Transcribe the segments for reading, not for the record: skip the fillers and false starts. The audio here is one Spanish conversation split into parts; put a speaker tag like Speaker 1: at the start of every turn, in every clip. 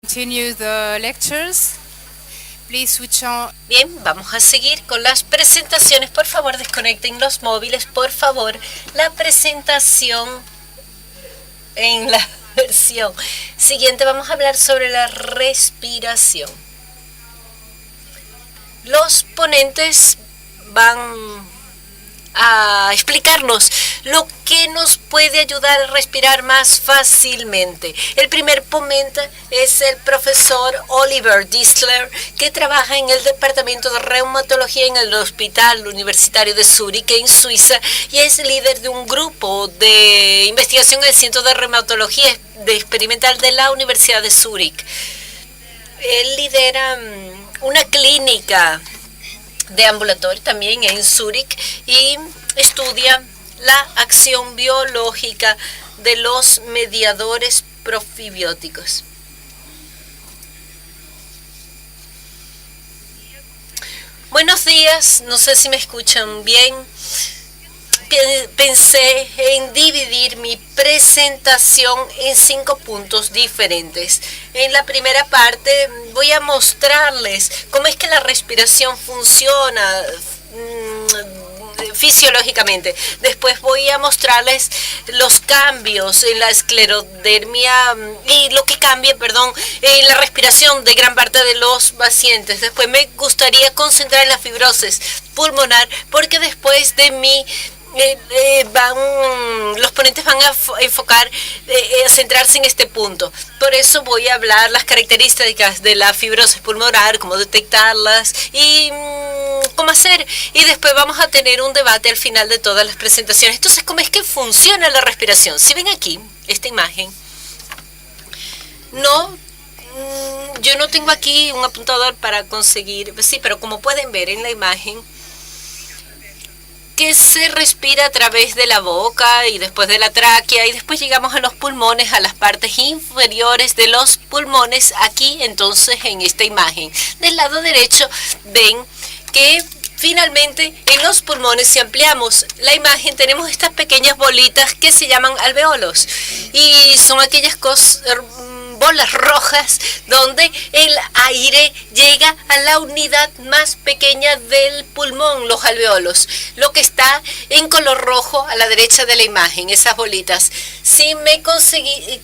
Speaker 1: Continue the lectures. Please switch on.
Speaker 2: Bien, vamos a seguir con las presentaciones. Por favor, desconecten los móviles. Por favor, la presentación en la versión siguiente. Vamos a hablar sobre la respiración. Los ponentes van a explicarnos lo que nos puede ayudar a respirar más fácilmente. El primer ponente es el profesor Oliver Disler, que trabaja en el departamento de reumatología en el Hospital Universitario de Zúrich, en Suiza, y es líder de un grupo de investigación en el Centro de Reumatología Experimental de la Universidad de Zúrich. Él lidera una clínica de ambulatorio también en Zúrich y estudia la acción biológica de los mediadores profibióticos. Buenos días, no sé si me escuchan bien. Pensé en dividir mi presentación en 5 puntos diferentes. En la primera parte voy a mostrarles cómo es que la respiración funciona fisiológicamente. Después voy a mostrarles los cambios en la esclerodermia y lo que cambia, en la respiración de gran parte de los pacientes. Después me gustaría concentrar en la fibrosis pulmonar, porque después de mi los ponentes van a enfocar, a centrarse en este punto. Por eso voy a hablar las características de la fibrosis pulmonar, cómo detectarlas y cómo hacer. Y después vamos a tener un debate al final de todas las presentaciones. Entonces, ¿cómo es que funciona la respiración? Si ven aquí, esta imagen, yo no tengo aquí un apuntador para conseguir, sí, pero como pueden ver en la imagen, que se respira a través de la boca y después de la tráquea y después llegamos a los pulmones, a las partes inferiores de los pulmones. Aquí entonces en esta imagen del lado derecho ven que finalmente en los pulmones, si ampliamos la imagen, tenemos estas pequeñas bolitas que se llaman alveolos y son aquellas bolas rojas donde el aire llega a la unidad más pequeña del pulmón, los alveolos, lo que está en color rojo a la derecha de la imagen, esas bolitas. Si me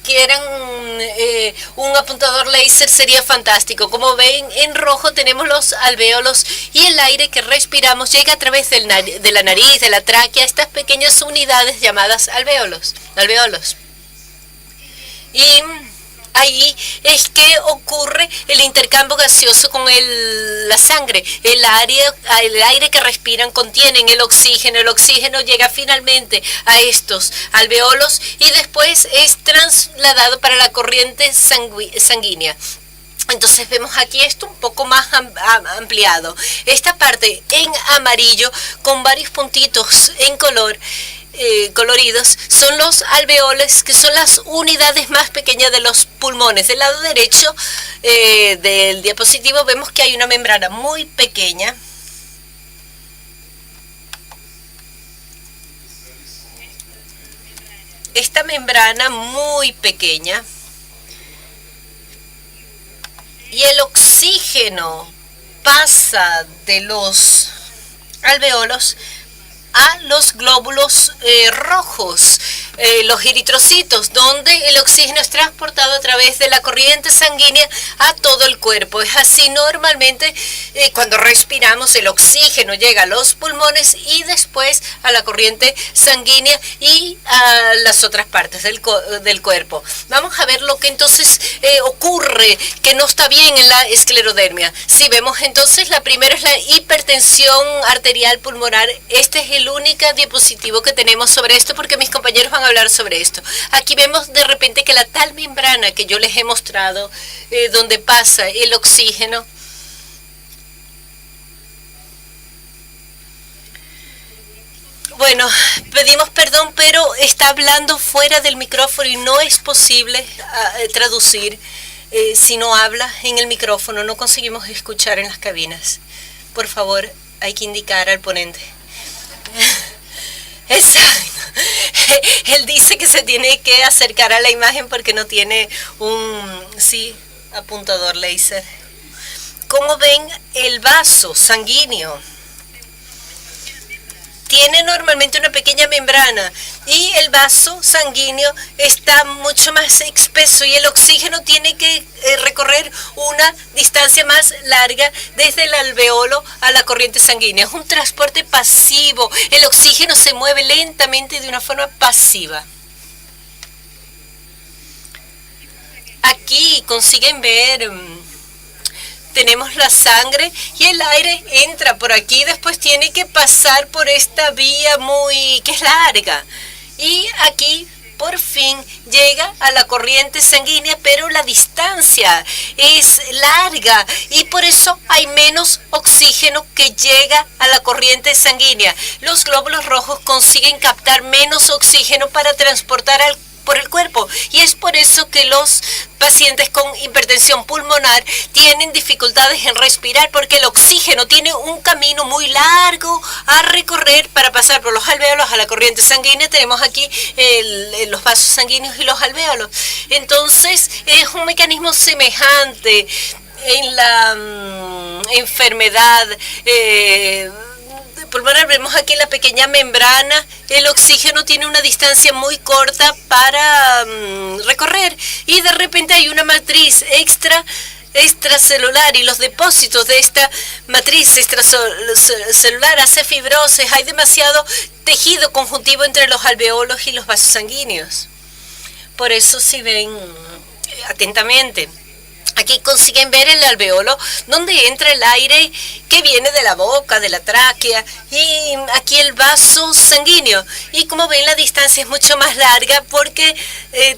Speaker 2: quieran un apuntador láser sería fantástico. Como ven, en rojo tenemos los alveolos y el aire que respiramos llega a través de la nariz, de la tráquea, estas pequeñas unidades llamadas alveolos. Y ahí es que ocurre el intercambio gaseoso con la sangre. El aire que respiran contienen el oxígeno llega finalmente a estos alveolos y después es trasladado para la corriente sanguínea. Entonces vemos aquí esto un poco más ampliado. Esta parte en amarillo con varios puntitos en coloridos son los alveoles, que son las unidades más pequeñas de los pulmones. Del lado derecho del diapositivo vemos que hay una membrana muy pequeña. Esta membrana muy pequeña y el oxígeno pasa de los alveolos a los glóbulos rojos, los eritrocitos, donde el oxígeno es transportado a través de la corriente sanguínea a todo el cuerpo. Es así normalmente cuando respiramos, el oxígeno llega a los pulmones y después a la corriente sanguínea y a las otras partes del cuerpo. Vamos a ver lo que entonces ocurre que no está bien en la esclerodermia. Si vemos entonces, la primera es la hipertensión arterial pulmonar. Este es el único diapositivo que tenemos sobre esto porque mis compañeros van a hablar sobre esto. Aquí vemos de repente que la tal membrana que yo les he mostrado, donde pasa el oxígeno, bueno, pedimos perdón, pero está hablando fuera del micrófono y no es posible traducir si no habla en el micrófono. No conseguimos escuchar en las cabinas. Por favor, hay que indicar al ponente. Exacto. Él dice que se tiene que acercar a la imagen porque no tiene un... Sí, apuntador láser. Como ven, el vaso sanguíneo tiene normalmente una pequeña membrana y el vaso sanguíneo está mucho más espeso y el oxígeno tiene que recorrer una distancia más larga desde el alveolo a la corriente sanguínea. Es un transporte pasivo. El oxígeno se mueve lentamente de una forma pasiva. Aquí consiguen ver... tenemos la sangre y el aire entra por aquí, después tiene que pasar por esta vía que es larga. Y aquí por fin llega a la corriente sanguínea, pero la distancia es larga y por eso hay menos oxígeno que llega a la corriente sanguínea. Los glóbulos rojos consiguen captar menos oxígeno para transportar por el cuerpo y es por eso que los pacientes con hipertensión pulmonar tienen dificultades en respirar, porque el oxígeno tiene un camino muy largo a recorrer para pasar por los alvéolos a la corriente sanguínea. Tenemos aquí los vasos sanguíneos y los alvéolos. Entonces es un mecanismo semejante en la enfermedad pulmonar. Vemos aquí la pequeña membrana. El oxígeno tiene una distancia muy corta para recorrer y de repente hay una matriz extracelular y los depósitos de esta matriz extracelular hace fibrosis. Hay demasiado tejido conjuntivo entre los alveolos y los vasos sanguíneos. Por eso, si ven atentamente, aquí consiguen ver el alveolo donde entra el aire que viene de la boca, de la tráquea, y aquí el vaso sanguíneo. Y como ven, la distancia es mucho más larga porque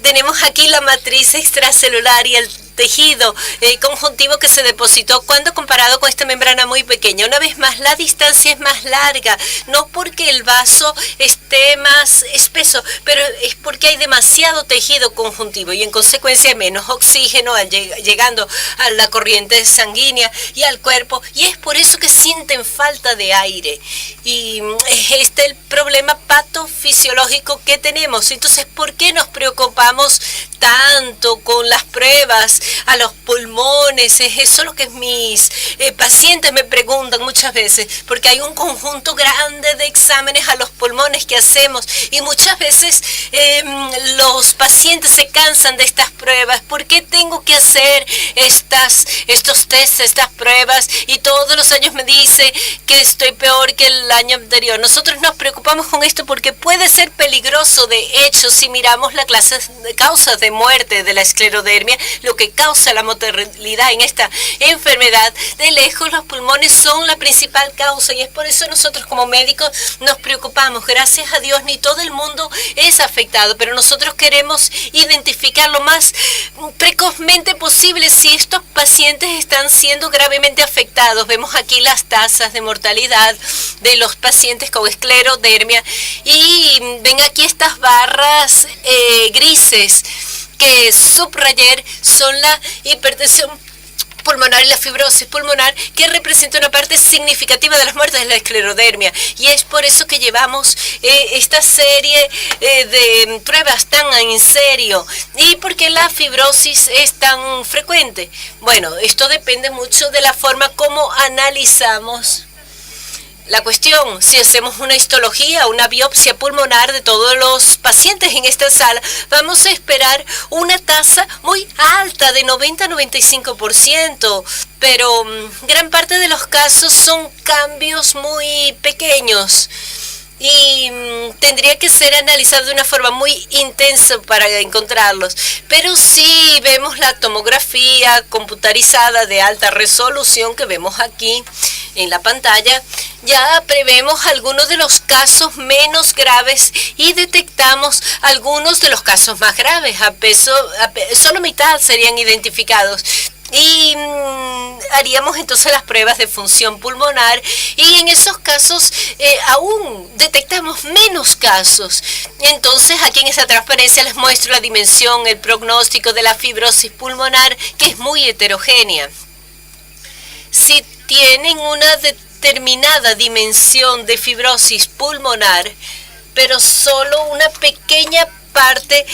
Speaker 2: tenemos aquí la matriz extracelular y el tejido conjuntivo que se depositó cuando comparado con esta membrana muy pequeña. Una vez más, la distancia es más larga, no porque el vaso esté más espeso, pero es porque hay demasiado tejido conjuntivo y en consecuencia hay menos oxígeno llegando a la corriente sanguínea y al cuerpo, y es por eso que sienten falta de aire. Y este es el problema patofisiológico que tenemos. Entonces, ¿por qué nos preocupamos tanto con las pruebas a los pulmones? Es eso lo que mis pacientes me preguntan muchas veces, porque hay un conjunto grande de exámenes a los pulmones que hacemos y muchas veces los pacientes se cansan de estas pruebas. ¿Por qué tengo que hacer estos tests, estas pruebas? Y todos los años me dice que estoy peor que el año anterior. Nosotros nos preocupamos con esto porque puede ser peligroso. De hecho, si miramos la clase de causas de muerte de la esclerodermia, lo que causa la mortalidad en esta enfermedad, de lejos los pulmones son la principal causa, y es por eso nosotros como médicos nos preocupamos. Gracias a Dios ni todo el mundo es afectado, pero nosotros queremos identificar lo más precozmente posible si estos pacientes están siendo gravemente afectados. Vemos aquí las tasas de mortalidad de los pacientes con esclerodermia y ven aquí estas barras grises que subrayé son la hipertensión pulmonar y la fibrosis pulmonar, que representa una parte significativa de las muertes de la esclerodermia, y es por eso que llevamos esta serie de pruebas tan en serio. ¿Y por qué la fibrosis es tan frecuente? Bueno, esto depende mucho de la forma como analizamos la cuestión. Si hacemos una histología, una biopsia pulmonar de todos los pacientes en esta sala, vamos a esperar una tasa muy alta de 90-95%, pero gran parte de los casos son cambios muy pequeños y tendría que ser analizado de una forma muy intensa para encontrarlos. Pero si vemos la tomografía computarizada de alta resolución que vemos aquí en la pantalla, ya prevemos algunos de los casos menos graves y detectamos algunos de los casos más graves. Solo mitad serían identificados. Y haríamos entonces las pruebas de función pulmonar, y en esos casos aún detectamos menos casos. Entonces aquí en esta transparencia les muestro la dimensión, el pronóstico de la fibrosis pulmonar, que es muy heterogénea. Si tienen una determinada dimensión de fibrosis pulmonar, pero solo una pequeña parte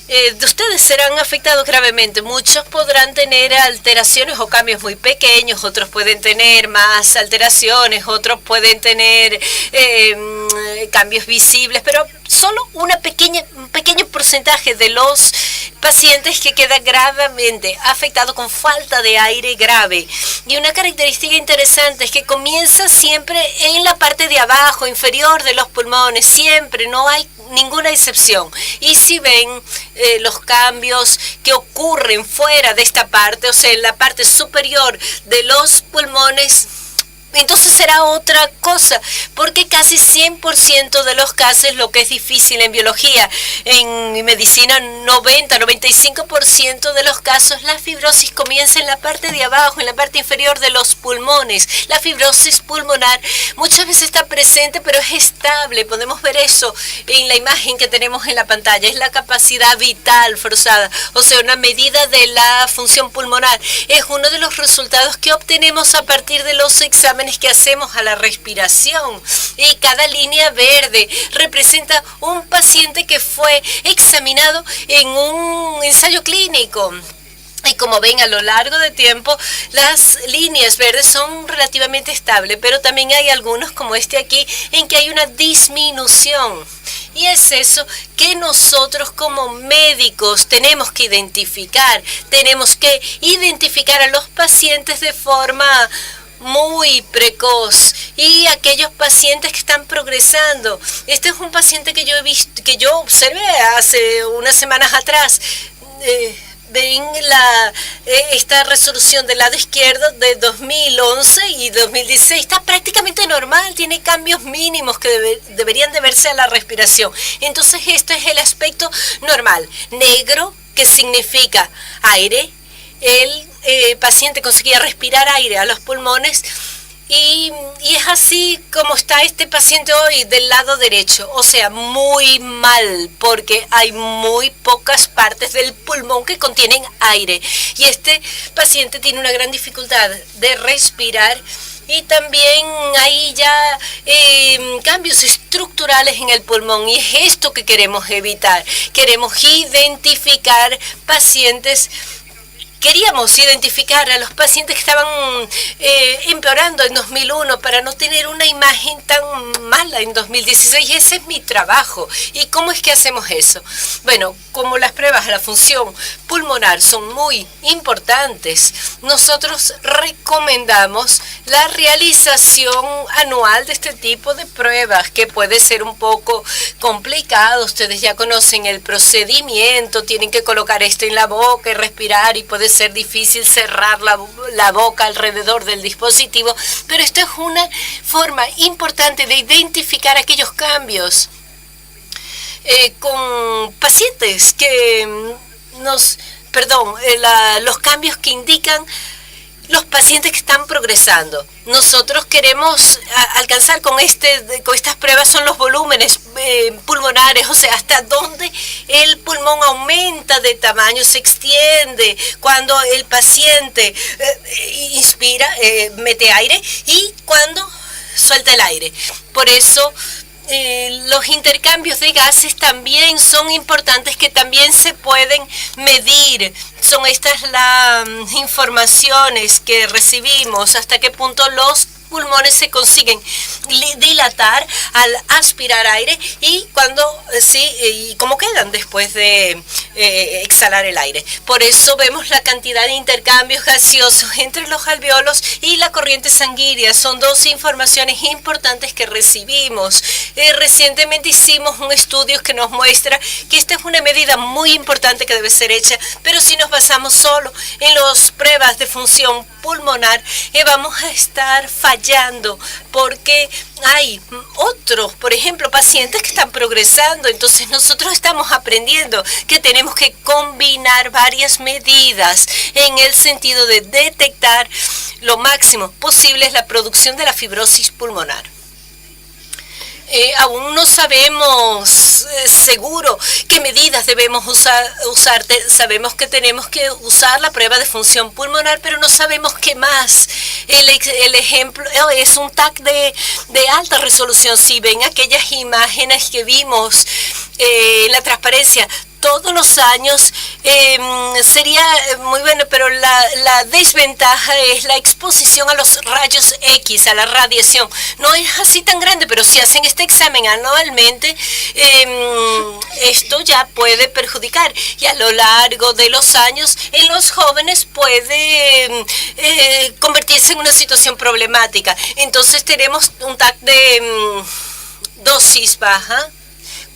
Speaker 2: de ustedes serán afectados gravemente. Muchos podrán tener alteraciones o cambios muy pequeños, otros pueden tener más alteraciones, otros pueden tener cambios visibles, pero solo un pequeño porcentaje de los pacientes que queda gravemente afectado con falta de aire grave. Y una característica interesante es que comienza siempre en la parte de abajo, inferior de los pulmones, siempre, no hay ninguna excepción. Y si ven los cambios que ocurren fuera de esta parte, o sea, en la parte superior de los pulmones, entonces será otra cosa, porque casi 100% de los casos, lo que es difícil en biología, en medicina 95% de los casos, la fibrosis comienza en la parte de abajo, en la parte inferior de los pulmones. La fibrosis pulmonar muchas veces está presente, pero es estable. Podemos ver eso en la imagen que tenemos en la pantalla. Es la capacidad vital forzada, o sea, una medida de la función pulmonar. Es uno de los resultados que obtenemos a partir de los exámenes que hacemos a la respiración, y cada línea verde representa un paciente que fue examinado en un ensayo clínico. Y como ven, a lo largo de tiempo, las líneas verdes son relativamente estables, pero también hay algunos, como este aquí, en que hay una disminución. Y es eso que nosotros como médicos tenemos que identificar. Tenemos que identificar a los pacientes de forma muy precoz, y aquellos pacientes que están progresando. Este es un paciente que yo he visto, que yo observé hace unas semanas atrás. Ven esta resolución del lado izquierdo de 2011 y 2016. Está prácticamente normal, tiene cambios mínimos que deberían deberse a la respiración. Entonces este es el aspecto normal. Negro, que significa aire. El paciente conseguía respirar aire a los pulmones, y es así como está este paciente hoy del lado derecho, o sea, muy mal, porque hay muy pocas partes del pulmón que contienen aire, y este paciente tiene una gran dificultad de respirar. Y también hay ya cambios estructurales en el pulmón, y es esto que queremos evitar. Queremos identificar pacientes. Queríamos identificar a los pacientes que estaban empeorando en 2001 para no tener una imagen tan mala en 2016. Ese es mi trabajo. ¿Y cómo es que hacemos eso? Bueno, como las pruebas de la función pulmonar son muy importantes, nosotros recomendamos la realización anual de este tipo de pruebas, que puede ser un poco complicado. Ustedes ya conocen el procedimiento, tienen que colocar esto en la boca y respirar, y puede ser difícil cerrar la boca alrededor del dispositivo, pero esto es una forma importante de identificar aquellos cambios con pacientes que los cambios que indican los pacientes que están progresando. Nosotros queremos alcanzar con estas pruebas son los volúmenes pulmonares, o sea, hasta dónde el pulmón aumenta de tamaño, se extiende cuando el paciente inspira, mete aire, y cuando suelta el aire. Por eso los intercambios de gases también son importantes, que también se pueden medir. Son estas las informaciones que recibimos, hasta qué punto los pulmones se consiguen dilatar al aspirar aire, y y cómo quedan después de exhalar el aire. Por eso vemos la cantidad de intercambios gaseosos entre los alveolos y la corriente sanguínea. Son dos informaciones importantes que recibimos. Recientemente hicimos un estudio que nos muestra que esta es una medida muy importante que debe ser hecha, pero si nos basamos solo en las pruebas de función pulmonar, vamos a estar fallando, porque hay otros, por ejemplo, pacientes que están progresando. Entonces nosotros estamos aprendiendo que tenemos que combinar varias medidas en el sentido de detectar lo máximo posible la producción de la fibrosis pulmonar. Aún no sabemos seguro qué medidas debemos usar. Sabemos que tenemos que usar la prueba de función pulmonar, pero no sabemos qué más. El ejemplo es un TAC de alta resolución. Si ven aquellas imágenes que vimos en la transparencia, todos los años sería muy bueno, pero la desventaja es la exposición a los rayos X, a la radiación. No es así tan grande, pero si hacen este examen anualmente, esto ya puede perjudicar. Y a lo largo de los años, en los jóvenes puede convertirse en una situación problemática. Entonces tenemos un TAC de dosis baja.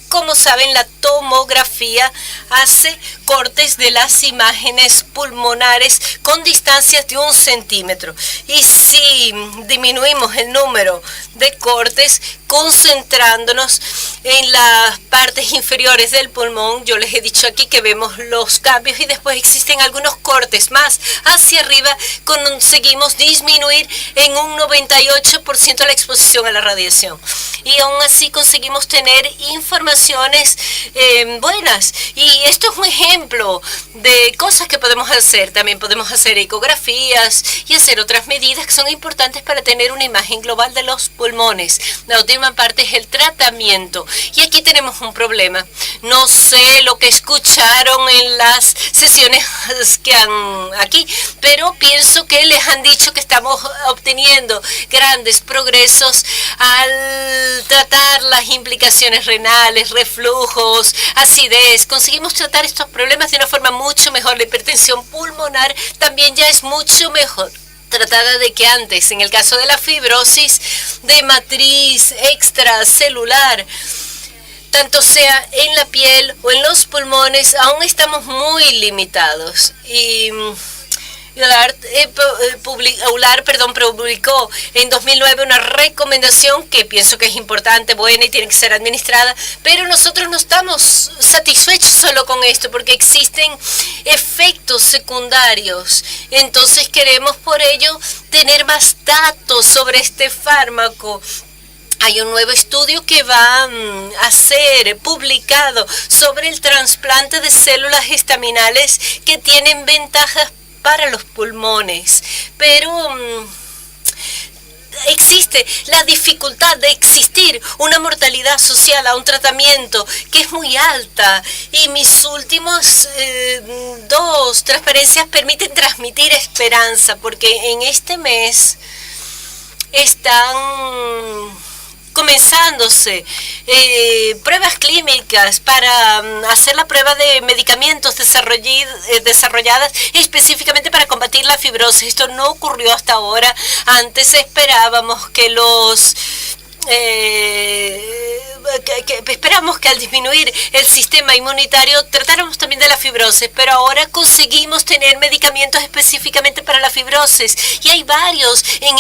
Speaker 2: Como saben, la tomografía hace cortes de las imágenes pulmonares con distancias de 1 centímetro. Y si disminuimos el número de cortes, concentrándonos en las partes inferiores del pulmón, yo les he dicho aquí que vemos los cambios y después existen algunos cortes más hacia arriba, conseguimos disminuir en un 98% la exposición a la radiación. Y aún así conseguimos tener informaciones buenas. Y esto es un ejemplo de cosas que podemos hacer. También podemos hacer ecografías y hacer otras medidas que son importantes para tener una imagen global de los pulmones. La última parte es el tratamiento. Y aquí tenemos un problema. No sé lo que escucharon en las sesiones que han aquí, pero pienso que les han dicho que estamos obteniendo grandes progresos al tratar las implicaciones renales, reflujos, acidez. Conseguimos tratar estos problemas de una forma mucho mejor. La hipertensión pulmonar también ya es mucho mejor tratada de que antes. En el caso de la fibrosis de matriz extracelular, tanto sea en la piel o en los pulmones, aún estamos muy limitados. Y Eular publicó en 2009 una recomendación que pienso que es importante, buena y tiene que ser administrada, pero nosotros no estamos satisfechos solo con esto porque existen efectos secundarios. Entonces queremos por ello tener más datos sobre este fármaco. Hay un nuevo estudio que va a ser publicado sobre el trasplante de células estaminales que tienen ventajas para los pulmones, pero existe la dificultad de existir una mortalidad asociada a un tratamiento que es muy alta, y mis últimos 2 transparencias permiten transmitir esperanza, porque en este mes están comenzándose pruebas clínicas para hacer la prueba de medicamentos desarrolladas específicamente para combatir la fibrosis. Esto no ocurrió hasta ahora. Antes esperábamos que esperamos que al disminuir el sistema inmunitario tratáramos también de la fibrosis, pero ahora conseguimos tener medicamentos específicamente para la fibrosis, y hay varios en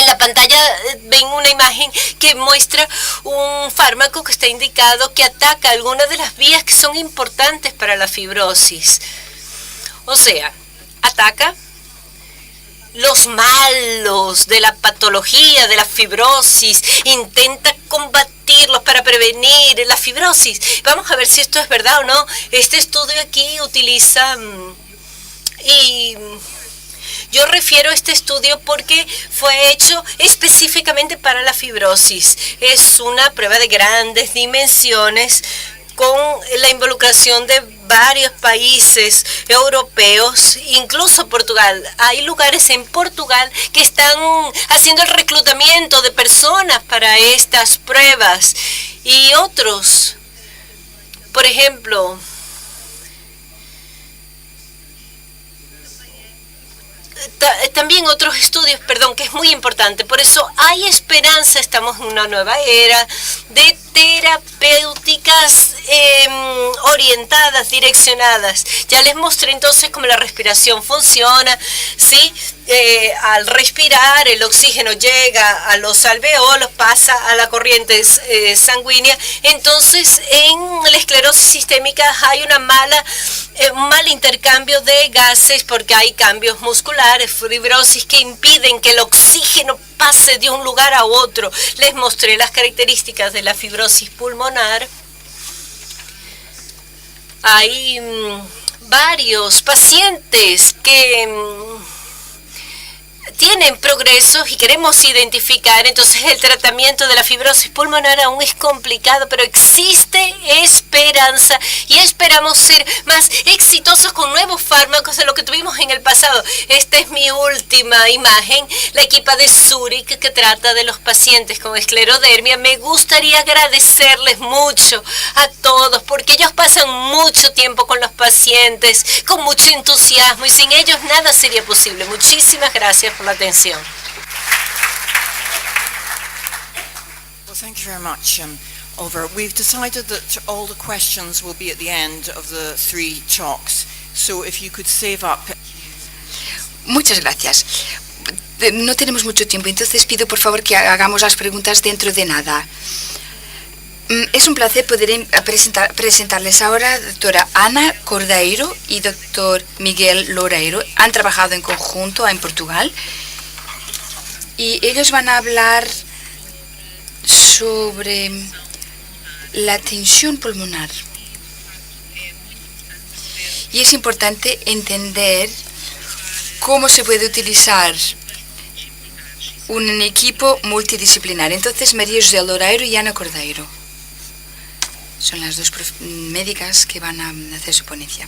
Speaker 2: la pantalla. Ven una imagen que muestra un fármaco que está indicado que ataca algunas de las vías que son importantes para la fibrosis. O sea, ataca los malos de la patología, de la fibrosis, intenta combatirlos para prevenir la fibrosis. Vamos a ver si esto es verdad o no. Este estudio aquí utiliza yo refiero a este estudio porque fue hecho específicamente para la fibrosis. Es una prueba de grandes dimensiones con la involucración de varios países europeos, incluso Portugal. Hay lugares en Portugal que están haciendo el reclutamiento de personas para estas pruebas, y otros, por ejemplo, también otros estudios, que es muy importante. Por eso hay esperanza. Estamos en una nueva era de terapéuticas orientadas, direccionadas. Ya les mostré entonces cómo la respiración funciona, ¿sí? Al respirar, el oxígeno llega a los alveolos, pasa a la corriente sanguínea. Entonces, en la esclerosis sistémica hay un mal intercambio de gases porque hay cambios musculares, fibrosis, que impiden que el oxígeno pase de un lugar a otro. Les mostré las características de la fibrosis pulmonar. Hay varios pacientes que tienen tienen progresos y queremos identificar. Entonces el tratamiento de la fibrosis pulmonar aún es complicado, pero existe esperanza y esperamos ser más exitosos con nuevos fármacos de lo que tuvimos en el pasado. Esta es mi última imagen, la equipa de Zurich que trata de los pacientes con esclerodermia. Me gustaría agradecerles mucho a todos porque ellos pasan mucho tiempo con los pacientes, con mucho entusiasmo, y sin ellos nada sería posible. Muchísimas gracias por la atención.
Speaker 3: Well, thank you very much, Oliver. We've decided that all the questions will be at the end of the 3 talks. So if you could save up.
Speaker 4: Muchas gracias. No tenemos mucho tiempo, entonces pido por favor que hagamos las preguntas dentro de nada. Es un placer poder presentarles ahora a doctora Ana Cordeiro y doctor Miguel Loureiro. Han trabajado en conjunto en Portugal y ellos van a hablar sobre la tensión pulmonar. Y es importante entender cómo se puede utilizar un equipo multidisciplinar. Entonces, María José Loureiro y Ana Cordeiro son las dos médicas que van a hacer su ponencia.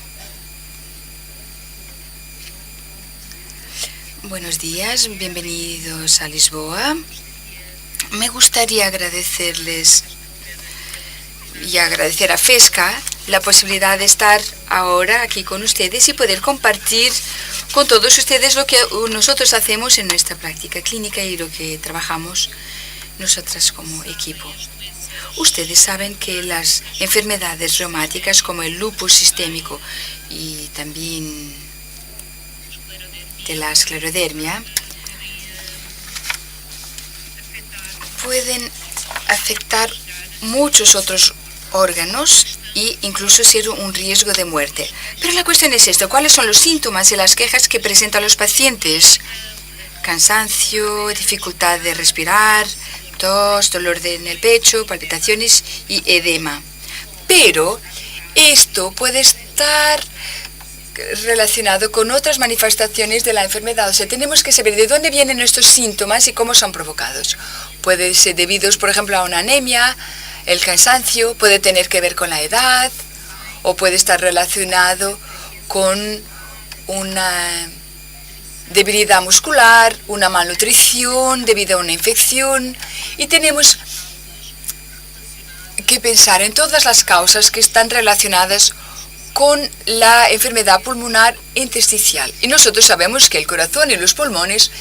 Speaker 4: Buenos días, bienvenidos a Lisboa. Me gustaría agradecerles y agradecer a FESCA la posibilidad de estar ahora aquí con ustedes y poder compartir con todos ustedes lo que nosotros hacemos en nuestra práctica clínica y lo que trabajamos nosotras como equipo. Ustedes saben que las enfermedades reumáticas como el lupus sistémico y también de la esclerodermia pueden afectar muchos otros órganos e incluso ser un riesgo de muerte. Pero la cuestión es esto: ¿cuáles son los síntomas y las quejas que presentan los pacientes? Cansancio, dificultad de respirar, tos, dolor en el pecho, palpitaciones y edema. Pero esto puede estar relacionado con otras manifestaciones de la enfermedad. O sea, tenemos que saber de dónde vienen estos síntomas y cómo son provocados. Puede ser debidos, por ejemplo, a una anemia. El cansancio puede tener que ver con la edad o puede estar relacionado con una debilidad muscular, una malnutrición debido a una infección, y tenemos que pensar en todas las causas que están relacionadas con la enfermedad pulmonar intersticial. Y nosotros sabemos que el corazón y los pulmones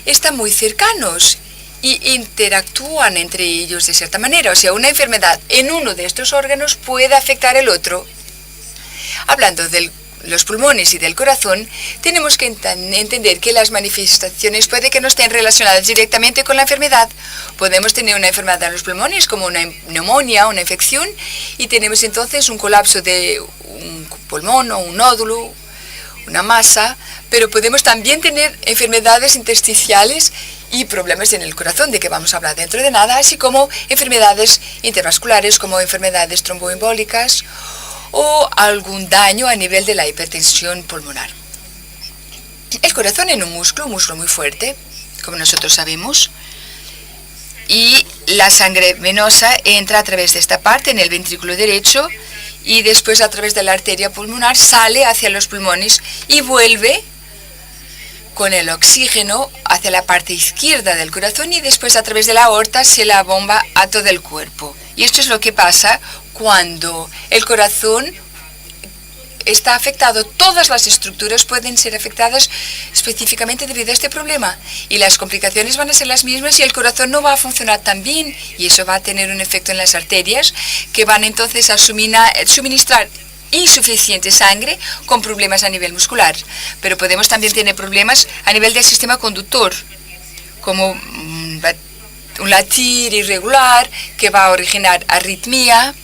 Speaker 4: están muy cercanos y interactúan entre ellos de cierta manera. O sea, una enfermedad en uno de estos órganos puede afectar el otro. Hablando de los pulmones y del corazón, tenemos que entender que las manifestaciones puede que no estén relacionadas directamente con la enfermedad. Podemos tener una enfermedad en los pulmones como una neumonía, una infección, y tenemos entonces un colapso de un pulmón o un nódulo, una masa, pero podemos también tener enfermedades intersticiales y problemas en el corazón, de que vamos a hablar dentro de nada, así como enfermedades intervasculares como enfermedades tromboembólicas o algún daño a nivel de la hipertensión pulmonar. El corazón es un músculo muy fuerte, como nosotros sabemos, y la sangre venosa entra a través de esta parte en el ventrículo derecho y después a través de la arteria pulmonar sale hacia los pulmones y vuelve con el oxígeno hacia la parte izquierda del corazón y después a través de la aorta se la bomba a todo el cuerpo. Y esto es lo que pasa cuando el corazón está afectado. Todas las estructuras pueden ser afectadas específicamente debido a este problema y las complicaciones van a ser las mismas y el corazón no va a funcionar tan bien y eso va a tener un efecto en las arterias que van entonces a suministrar insuficiente sangre con problemas a nivel muscular. Pero podemos también tener problemas a nivel del sistema conductor, como un latir irregular que va a originar arritmia,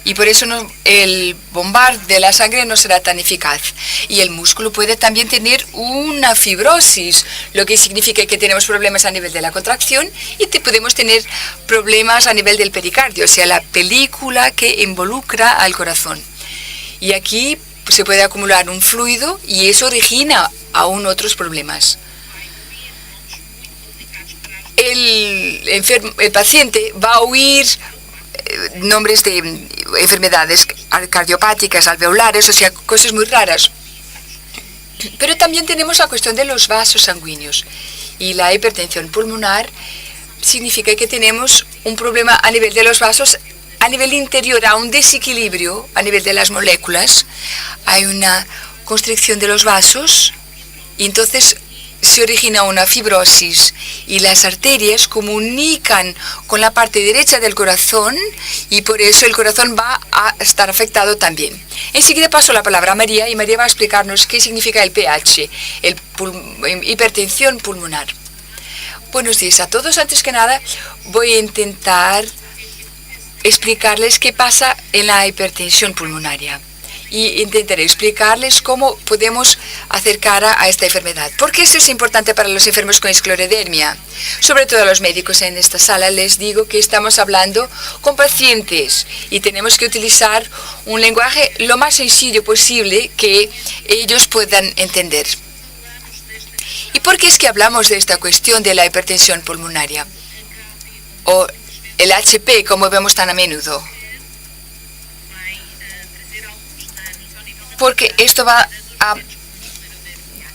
Speaker 4: y por eso el bombar de la sangre no será tan eficaz. Y el músculo puede también tener una fibrosis, lo que significa que tenemos problemas a nivel de la contracción y podemos tener problemas a nivel del pericardio, o sea, la película que involucra al corazón. Y aquí se puede acumular un fluido y eso origina aún otros problemas. el paciente va a oír nombres de enfermedades cardiopáticas, alveolares, o sea, cosas muy raras. Pero también tenemos la cuestión de los vasos sanguíneos. Y la hipertensión pulmonar significa que tenemos un problema a nivel de los vasos, a nivel interior, a un desequilibrio a nivel de las moléculas. Hay una constricción de los vasos y entonces se origina una fibrosis y las arterias comunican con la parte derecha del corazón y por eso el corazón va a estar afectado también. Enseguida paso la palabra a María y María va a explicarnos qué significa el pH, hipertensión pulmonar. Buenos días a todos. Antes que nada voy a intentar explicarles qué pasa en la hipertensión pulmonaria. Y intentaré explicarles cómo podemos hacer cara a esta enfermedad. ¿Por qué esto es importante para los enfermos con esclerodermia? Sobre todo a los médicos en esta sala les digo que estamos hablando con pacientes y tenemos que utilizar un lenguaje lo más sencillo posible que ellos puedan entender. ¿Y por qué es que hablamos de esta cuestión de la hipertensión pulmonaria? O el HP, como vemos tan a menudo. Porque esto va a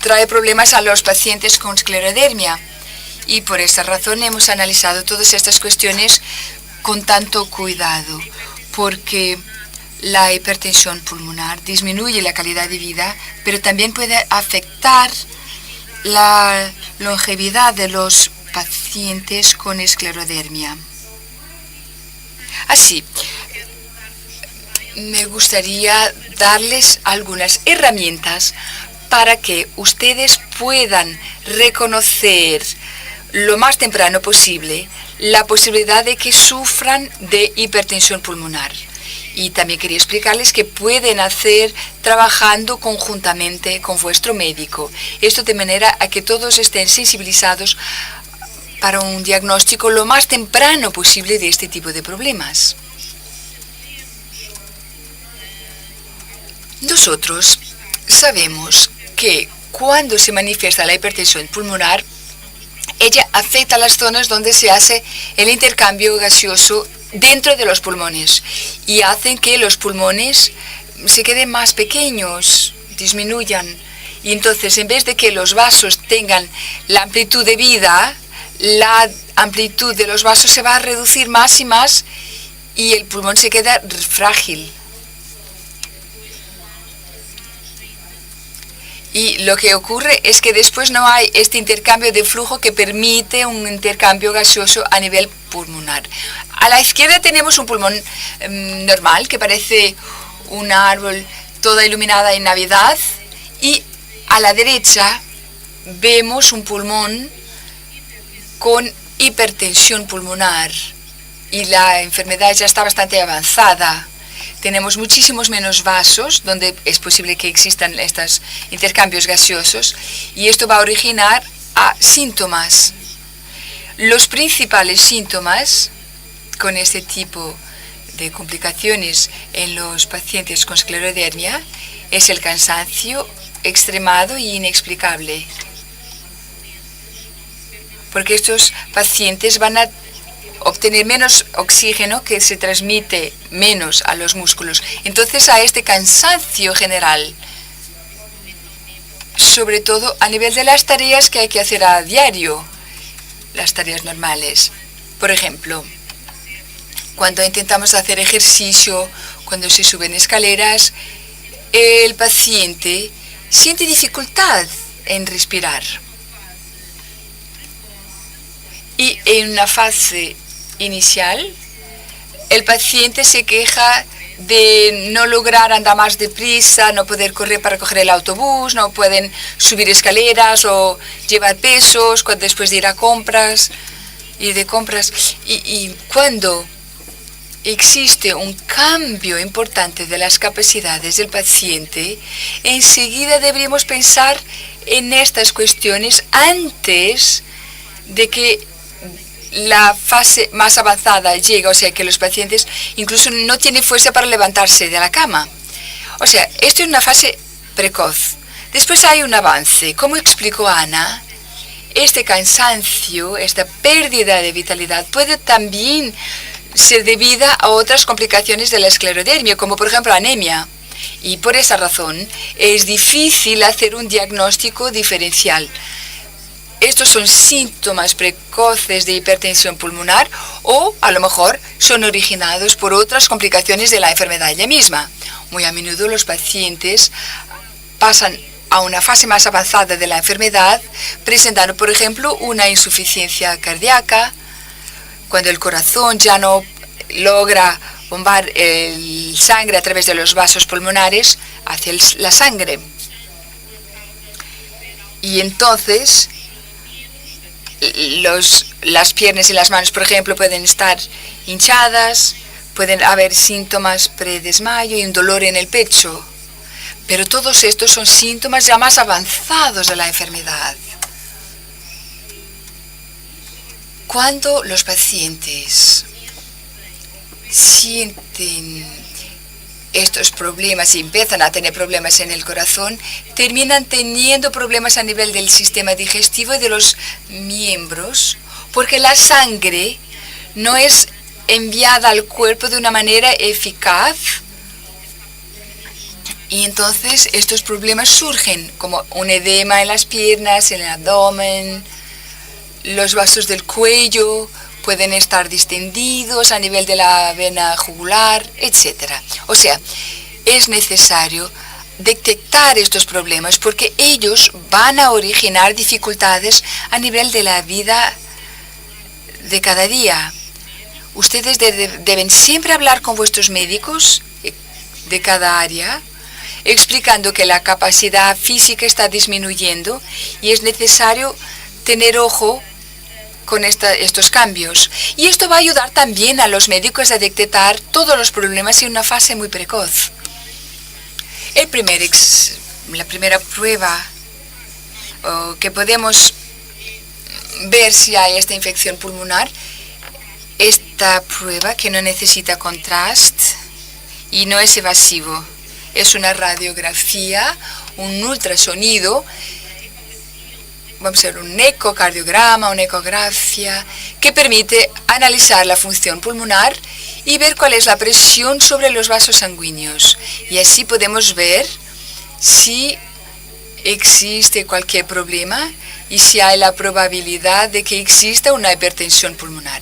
Speaker 4: traer problemas a los pacientes con esclerodermia. Y por esta razón hemos analizado todas estas cuestiones con tanto cuidado. Porque la hipertensión pulmonar disminuye la calidad de vida, pero también puede afectar la longevidad de los pacientes con esclerodermia. Así, me gustaría darles algunas herramientas para que ustedes puedan reconocer lo más temprano posible la posibilidad de que sufran de hipertensión pulmonar. Y también quería explicarles que pueden hacer trabajando conjuntamente con vuestro médico. Esto de manera a que todos estén sensibilizados para un diagnóstico lo más temprano posible de este tipo de problemas. Nosotros sabemos que cuando se manifiesta la hipertensión pulmonar, ella afecta a las zonas donde se hace el intercambio gaseoso dentro de los pulmones y hacen que los pulmones se queden más pequeños, disminuyan. Y entonces, en vez de que los vasos tengan la amplitud de vida, la amplitud de los vasos se va a reducir más y más y el pulmón se queda frágil. Y lo que ocurre es que después no hay este intercambio de flujo que permite un intercambio gaseoso a nivel pulmonar. A la izquierda tenemos un pulmón normal que parece un árbol toda iluminada en Navidad y a la derecha vemos un pulmón con hipertensión pulmonar y la enfermedad ya está bastante avanzada. Tenemos muchísimos menos vasos donde es posible que existan estos intercambios gaseosos y esto va a originar a síntomas. Los principales síntomas con este tipo de complicaciones en los pacientes con esclerodermia es el cansancio extremado y inexplicable. Porque estos pacientes van a obtener menos oxígeno que se transmite menos a los músculos. Entonces a este cansancio general, sobre todo a nivel de las tareas que hay que hacer a diario, las tareas normales. Por ejemplo, cuando intentamos hacer ejercicio, cuando se suben escaleras, el paciente siente dificultad en respirar. Y en una fase inicial, el paciente se queja de no lograr andar más deprisa, no poder correr para coger el autobús, no pueden subir escaleras o llevar pesos después de ir a compras, Y cuando existe un cambio importante de las capacidades del paciente, enseguida deberíamos pensar en estas cuestiones antes de que la fase más avanzada llega, o sea que los pacientes incluso no tienen fuerza para levantarse de la cama. O sea, esto es una fase precoz. Después hay un avance. Como explicó Ana, este cansancio, esta pérdida de vitalidad puede también ser debida a otras complicaciones de la esclerodermia, como por ejemplo anemia. Y por esa razón es difícil hacer un diagnóstico diferencial. Estos son síntomas precoces de hipertensión pulmonar o a lo mejor son originados por otras complicaciones de la enfermedad ella misma. Muy a menudo los pacientes pasan a una fase más avanzada de la enfermedad, presentando, por ejemplo, una insuficiencia cardíaca, cuando el corazón ya no logra bombar el sangre a través de los vasos pulmonares hacia la sangre. Y entonces las piernas y las manos, por ejemplo, pueden estar hinchadas, pueden haber síntomas predesmayo y un dolor en el pecho. Pero todos estos son síntomas ya más avanzados de la enfermedad. Cuando los pacientes sienten estos problemas y empiezan a tener problemas en el corazón, terminan teniendo problemas a nivel del sistema digestivo y de los miembros, porque la sangre no es enviada al cuerpo de una manera eficaz. Y entonces estos problemas surgen, como un edema en las piernas, en el abdomen, los vasos del cuello pueden estar distendidos a nivel de la vena jugular, etc. O sea, es necesario detectar estos problemas porque ellos van a originar dificultades a nivel de la vida de cada día. Ustedes deben siempre hablar con vuestros médicos de cada área, explicando que la capacidad física está disminuyendo y es necesario tener ojo con estos cambios. Y esto va a ayudar también a los médicos a detectar todos los problemas en una fase muy precoz. La primera prueba que podemos ver si hay esta infección pulmonar, esta prueba que no necesita contraste y no es evasivo. Es una radiografía, un ultrasonido, vamos a ver un ecocardiograma, una ecografía, que permite analizar la función pulmonar y ver cuál es la presión sobre los vasos sanguíneos. Y así podemos ver si existe cualquier problema y si hay la probabilidad de que exista una hipertensión pulmonar.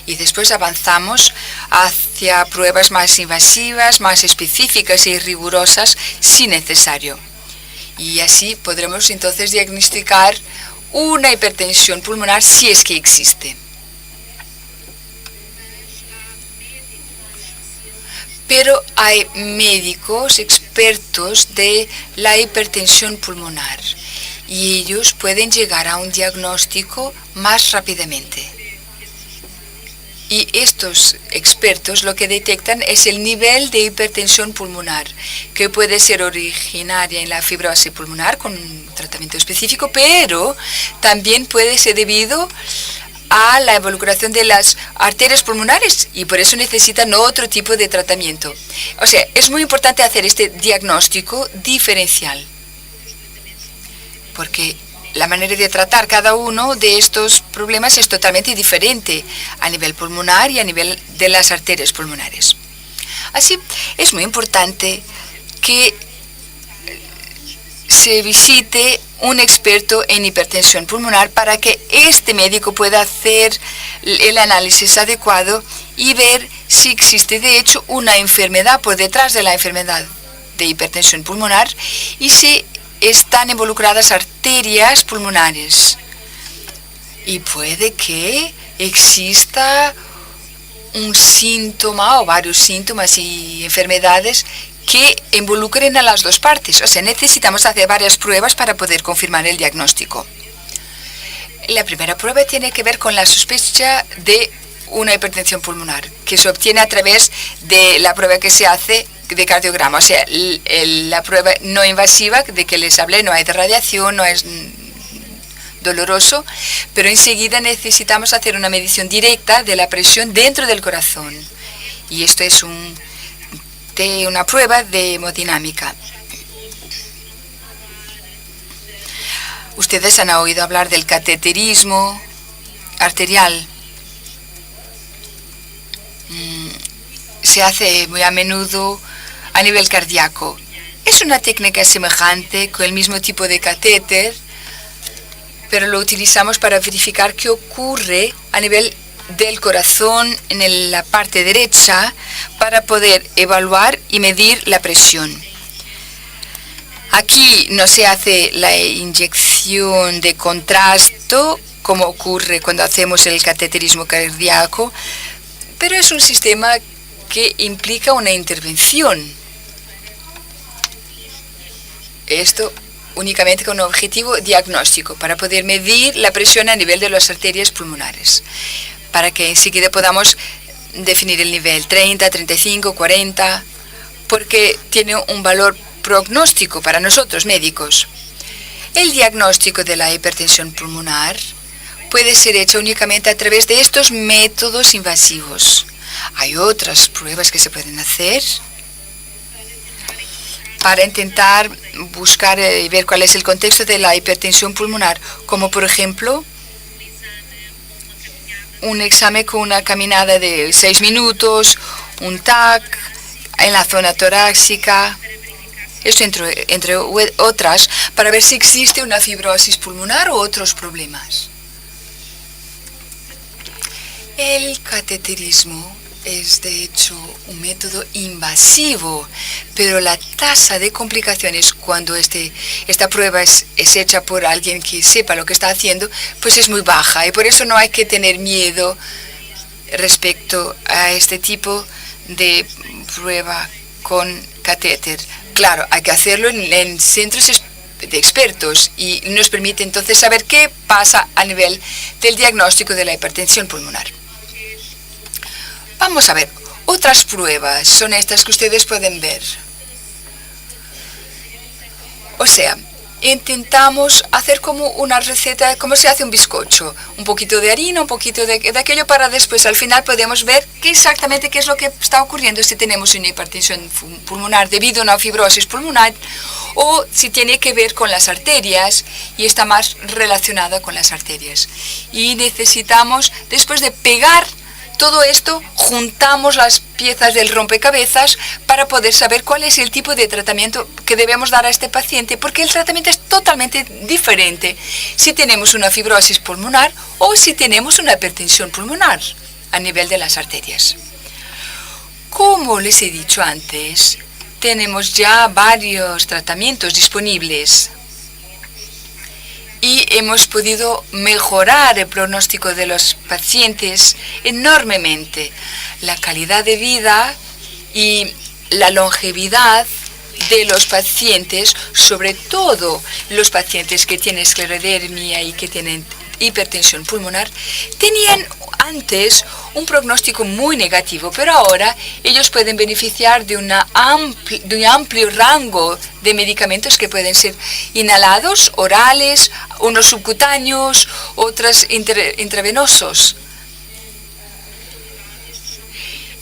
Speaker 4: Y después avanzamos hacia pruebas más invasivas, más específicas y rigurosas si necesario. Y así podremos entonces diagnosticar una hipertensión pulmonar si es que existe. Pero hay médicos expertos de la hipertensión pulmonar y ellos pueden llegar a un diagnóstico más rápidamente. Y estos expertos lo que detectan es el nivel de hipertensión pulmonar, que puede ser originaria en la fibrosis pulmonar con un tratamiento específico, pero también puede ser debido a la involucración de las arterias pulmonares y por eso necesitan otro tipo de tratamiento. O sea, es muy importante hacer este diagnóstico diferencial, porque la manera de tratar cada uno de estos problemas es totalmente diferente a nivel pulmonar y a nivel de las arterias pulmonares. Así, es muy importante que se visite un experto en hipertensión pulmonar para que este médico pueda hacer el análisis adecuado y ver si existe de hecho una enfermedad por detrás de la enfermedad de hipertensión pulmonar y si están involucradas arterias pulmonares. Y puede que exista un síntoma o varios síntomas y enfermedades que involucren a las dos partes. O sea, necesitamos hacer varias pruebas para poder confirmar el diagnóstico. La primera prueba tiene que ver con la sospecha de una hipertensión pulmonar, que se obtiene a través de la prueba que se hace de cardiograma, o sea, la prueba no invasiva de que les hablé, no hay de radiación, no es doloroso, pero enseguida necesitamos hacer una medición directa de la presión dentro del corazón. Y esto es una prueba de hemodinámica. Ustedes han oído hablar del cateterismo arterial. Se hace muy a menudo a nivel cardíaco. Es una técnica semejante con el mismo tipo de catéter, pero lo utilizamos para verificar qué ocurre a nivel del corazón en la parte derecha para poder evaluar y medir la presión. Aquí no se hace la inyección de contraste como ocurre cuando hacemos el cateterismo cardíaco, pero es un sistema que implica una intervención. Esto únicamente con un objetivo diagnóstico, para poder medir la presión a nivel de las arterias pulmonares, para que enseguida podamos definir el nivel 30, 35, 40, porque tiene un valor prognóstico para nosotros médicos. El diagnóstico de la hipertensión pulmonar puede ser hecho únicamente a través de estos métodos invasivos. Hay otras pruebas que se pueden hacer para intentar buscar y ver cuál es el contexto de la hipertensión pulmonar, como por ejemplo un examen con una caminada de 6 minutos, un TAC en la zona torácica, esto entre otras, para ver si existe una fibrosis pulmonar o otros problemas. El cateterismo es de hecho un método invasivo, pero la tasa de complicaciones cuando esta prueba es hecha por alguien que sepa lo que está haciendo, pues es muy baja, y por eso no hay que tener miedo respecto a este tipo de prueba con catéter. Claro, hay que hacerlo en centros de expertos y nos permite entonces saber qué pasa a nivel del diagnóstico de la hipertensión pulmonar. Vamos a ver, otras pruebas son estas que ustedes pueden ver. O sea, intentamos hacer como una receta, como se hace un bizcocho. Un poquito de harina, un poquito de aquello, para después al final podemos ver exactamente qué es lo que está ocurriendo si tenemos una hipertensión pulmonar debido a una fibrosis pulmonar o si tiene que ver con las arterias y está más relacionada con las arterias. Y necesitamos, después de pegar todo esto, juntamos las piezas del rompecabezas para poder saber cuál es el tipo de tratamiento que debemos dar a este paciente, porque el tratamiento es totalmente diferente si tenemos una fibrosis pulmonar o si tenemos una hipertensión pulmonar a nivel de las arterias. Como les he dicho antes, tenemos ya varios tratamientos disponibles y hemos podido mejorar el pronóstico de los pacientes enormemente. La calidad de vida y la longevidad de los pacientes, sobre todo los pacientes que tienen esclerodermia y que tienen hipertensión pulmonar, tenían antes un pronóstico muy negativo, pero ahora ellos pueden beneficiar de un amplio rango de medicamentos que pueden ser inhalados, orales, unos subcutáneos, otros intravenosos.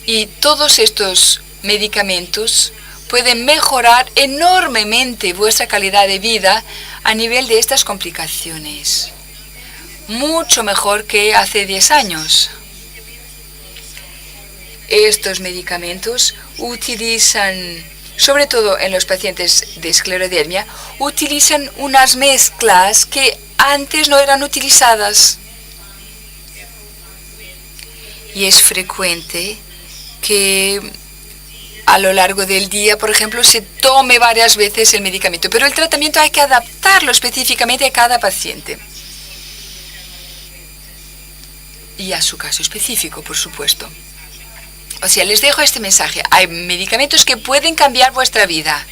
Speaker 4: Y todos estos medicamentos pueden mejorar enormemente vuestra calidad de vida a nivel de estas complicaciones. Mucho mejor que hace 10 años. Estos medicamentos utilizan, sobre todo en los pacientes de esclerodermia, utilizan unas mezclas que antes no eran utilizadas. Y es frecuente que a lo largo del día, por ejemplo, se tome varias veces el medicamento, pero el tratamiento hay que adaptarlo específicamente a cada paciente. Y a su caso específico, por supuesto. O sea, les dejo este mensaje. Hay medicamentos que pueden cambiar vuestra vida.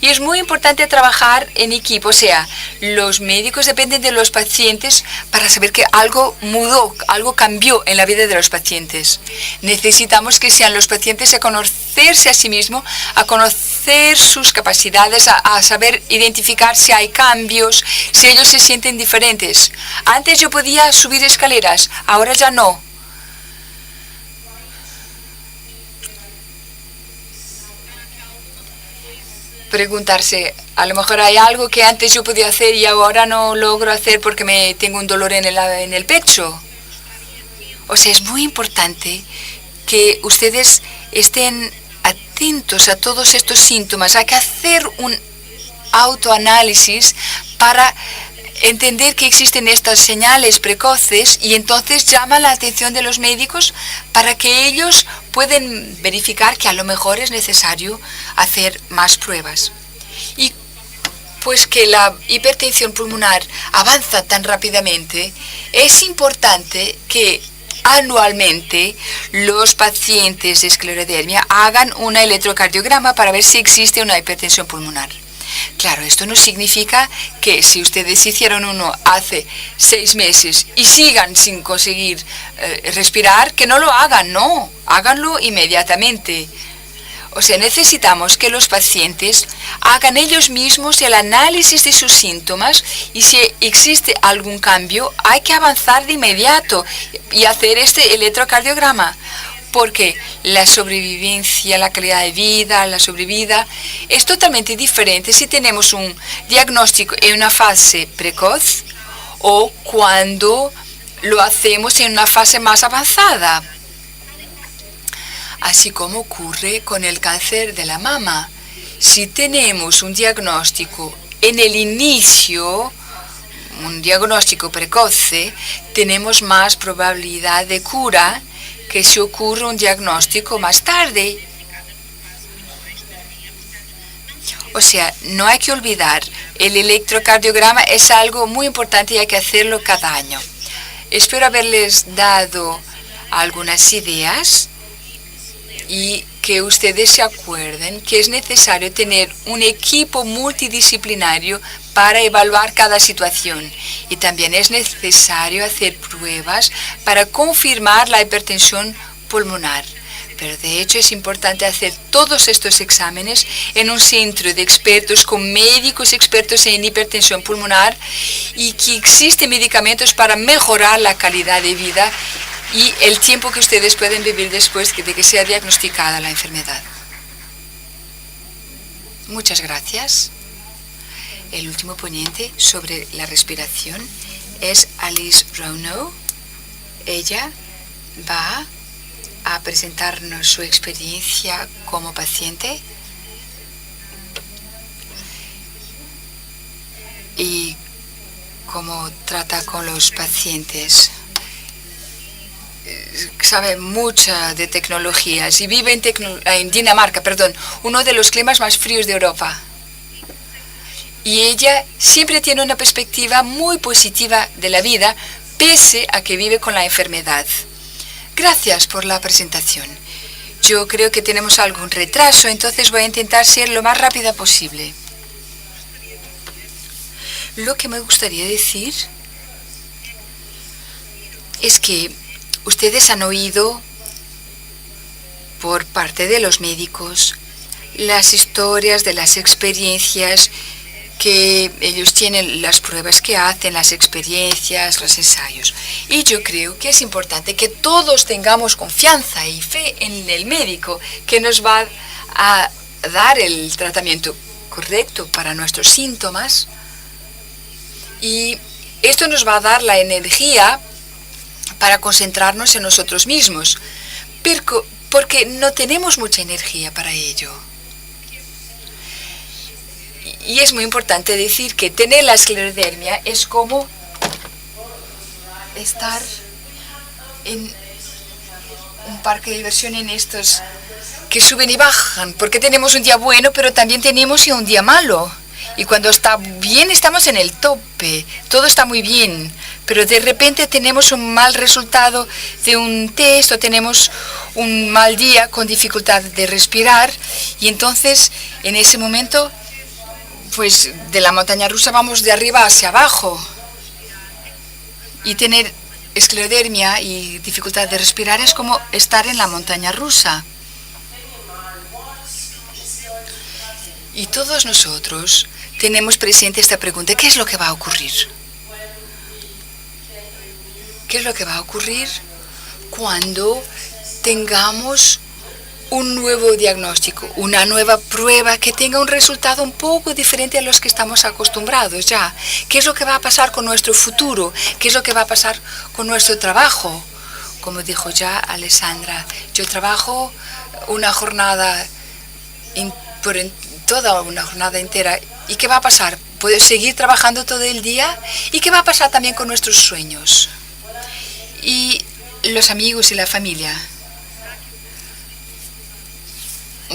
Speaker 4: Y es muy importante trabajar en equipo. O sea, los médicos dependen de los pacientes para saber que algo mudó, algo cambió en la vida de los pacientes. Necesitamos que sean los pacientes a conocerse a sí mismos, a conocer sus capacidades, a saber identificar si hay cambios, si ellos se sienten diferentes. Antes yo podía subir escaleras, ahora ya no. preguntarse, a lo mejor hay algo que antes yo podía hacer y ahora no logro hacer porque tengo un dolor en el pecho. O sea, es muy importante que ustedes estén atentos a todos estos síntomas. Hay que hacer un autoanálisis para entender que existen estas señales precoces y entonces llama la atención de los médicos para que ellos pueden verificar que a lo mejor es necesario hacer más pruebas. Y pues que la hipertensión pulmonar avanza tan rápidamente, es importante que anualmente los pacientes de esclerodermia hagan un electrocardiograma para ver si existe una hipertensión pulmonar. Claro, esto no significa que si ustedes hicieron uno hace 6 meses y sigan sin conseguir respirar, que no lo hagan, no, háganlo inmediatamente. O sea, necesitamos que los pacientes hagan ellos mismos el análisis de sus síntomas y si existe algún cambio, hay que avanzar de inmediato y hacer este electrocardiograma. Porque la sobrevivencia, la calidad de vida, la sobrevida es totalmente diferente si tenemos un diagnóstico en una fase precoz o cuando lo hacemos en una fase más avanzada. Así como ocurre con el cáncer de la mama. Si tenemos un diagnóstico en el inicio, un diagnóstico precoce, tenemos más probabilidad de cura que si ocurre un diagnóstico más tarde. O sea, no hay que olvidar, el electrocardiograma es algo muy importante y hay que hacerlo cada año. Espero haberles dado algunas ideas y que ustedes se acuerden que es necesario tener un equipo multidisciplinario para evaluar cada situación y también es necesario hacer pruebas para confirmar la hipertensión pulmonar. Pero de hecho es importante hacer todos estos exámenes en un centro de expertos con médicos expertos en hipertensión pulmonar y que existen medicamentos para mejorar la calidad de vida y el tiempo que ustedes pueden vivir después de que sea diagnosticada la enfermedad. Muchas gracias. El último ponente sobre la respiración es Alice Rono. Ella va a presentarnos su experiencia como paciente y cómo trata con los pacientes. Sabe mucho de tecnologías y vive en Dinamarca, uno de los climas más fríos de Europa. Y ella siempre tiene una perspectiva muy positiva de la vida, pese a que vive con la enfermedad. Gracias por la presentación. Yo creo que tenemos algún retraso, entonces voy a intentar ser lo más rápida posible. Lo que me gustaría decir es que ustedes han oído por parte de los médicos las historias de las experiencias que ellos tienen, las pruebas que hacen, las experiencias, los ensayos. Y yo creo que es importante que todos tengamos confianza y fe en el médico que nos va a dar el tratamiento correcto para nuestros síntomas. Y esto nos va a dar la energía para concentrarnos en nosotros mismos, porque no tenemos mucha energía para ello. Y es muy importante decir que tener la esclerodermia es como estar en un parque de diversión en estos que suben y bajan, porque tenemos un día bueno, pero también tenemos un día malo. Y cuando está bien estamos en el tope, todo está muy bien, pero de repente tenemos un mal resultado de un test o tenemos un mal día con dificultad de respirar y entonces en ese momento pues de la montaña rusa vamos de arriba hacia abajo. Y tener esclerodermia y dificultad de respirar es como estar en la montaña rusa. Y todos nosotros tenemos presente esta pregunta: ¿qué es lo que va a ocurrir? ¿Qué es lo que va a ocurrir cuando tengamos un nuevo diagnóstico, una nueva prueba que tenga un resultado un poco diferente a los que estamos acostumbrados ya. ¿Qué es lo que va a pasar con nuestro futuro? ¿Qué es lo que va a pasar con nuestro trabajo? Como dijo ya Alessandra, yo trabajo una jornada, toda una jornada entera. ¿Y qué va a pasar? ¿Puedo seguir trabajando todo el día? ¿Y qué va a pasar también con nuestros sueños? Y los amigos y la familia.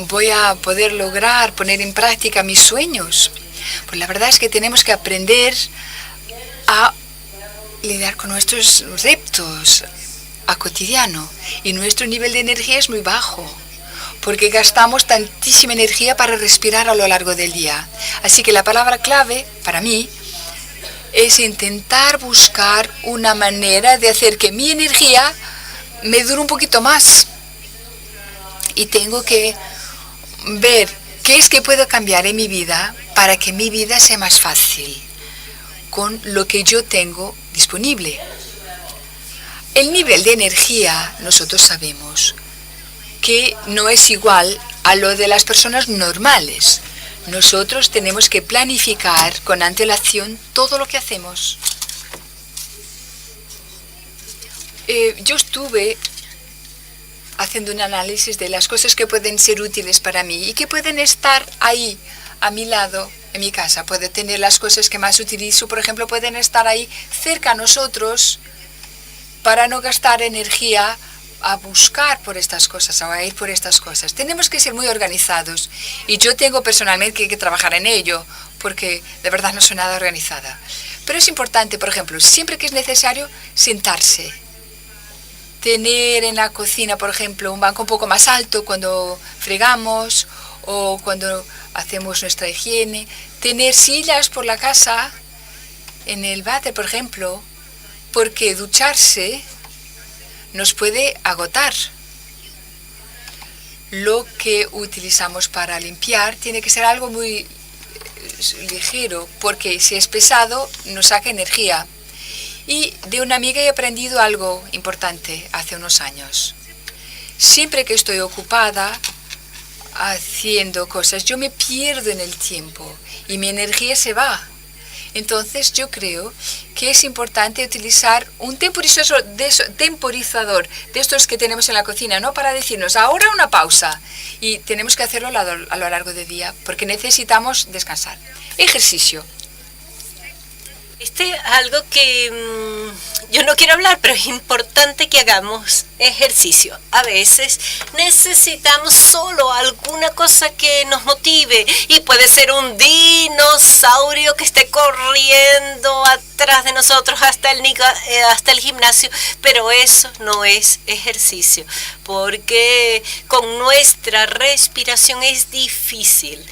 Speaker 4: ¿Voy a poder lograr poner en práctica mis sueños? Pues la verdad es que tenemos que aprender a lidiar con nuestros retos a cotidiano. Y nuestro nivel de energía es muy bajo, porque gastamos tantísima energía para respirar a lo largo del día. Así que la palabra clave para mí es intentar buscar una manera de hacer que mi energía me dure un poquito más. Y tengo que ver qué es que puedo cambiar en mi vida para que mi vida sea más fácil con lo que yo tengo disponible. El nivel de energía, nosotros sabemos que no es igual a lo de las personas normales. Nosotros tenemos que planificar con antelación todo lo que hacemos. Yo estuve haciendo un análisis de las cosas que pueden ser útiles para mí y que pueden estar ahí a mi lado en mi casa. Puedo tener las cosas que más utilizo, por ejemplo, pueden estar ahí cerca a nosotros para no gastar energía a buscar por estas cosas, a ir por estas cosas. Tenemos que ser muy organizados y yo tengo personalmente que trabajar en ello porque de verdad no soy nada organizada. Pero es importante, por ejemplo, siempre que es necesario sentarse. Tener en la cocina, por ejemplo, un banco un poco más alto cuando fregamos o cuando hacemos nuestra higiene. Tener sillas por la casa, en el váter, por ejemplo, porque ducharse nos puede agotar. Lo que utilizamos para limpiar tiene que ser algo muy ligero, porque si es pesado nos saca energía. Y de una amiga he aprendido algo importante hace unos años. Siempre que estoy ocupada haciendo cosas, yo me pierdo en el tiempo y mi energía se va. Entonces yo creo que es importante utilizar un temporizador de estos que tenemos en la cocina, no para decirnos ahora una pausa. Y tenemos que hacerlo a lo largo del día porque necesitamos descansar. Ejercicio.
Speaker 2: Algo que yo no quiero hablar, pero es importante que hagamos ejercicio. A veces necesitamos solo alguna cosa que nos motive y puede ser un dinosaurio que esté corriendo atrás de nosotros hasta el gimnasio, pero eso no es ejercicio, porque con nuestra respiración es difícil.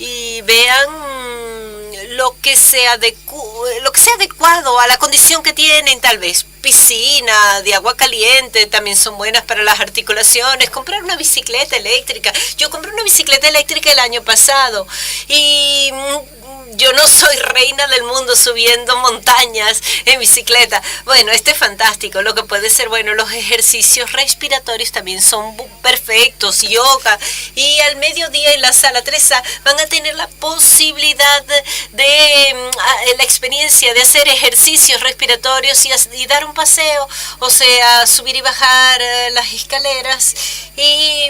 Speaker 2: Y vean lo que sea adecuado a la condición que tienen, tal vez piscina de agua caliente también son buenas para las articulaciones. Comprar una bicicleta eléctrica. Yo compré una bicicleta eléctrica el año pasado y yo no soy reina del mundo subiendo montañas en bicicleta. Bueno, es fantástico. Lo que puede ser bueno, los ejercicios respiratorios también son perfectos. Yoga. Y al mediodía en la sala 3A van a tener la posibilidad de la experiencia de hacer ejercicios respiratorios y dar un paseo. O sea, subir y bajar las escaleras. Y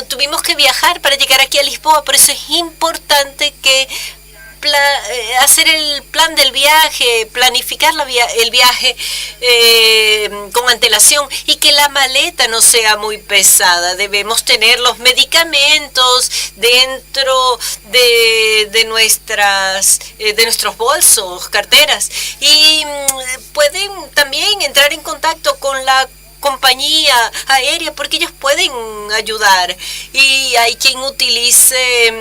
Speaker 2: tuvimos que viajar para llegar aquí a Lisboa. Por eso es importante que hacer el plan del viaje, planificar el viaje con antelación y que la maleta no sea muy pesada. Debemos tener los medicamentos dentro de nuestros bolsos, carteras, y pueden también entrar en contacto con la compañía aérea porque ellos pueden ayudar. Y hay quien utilice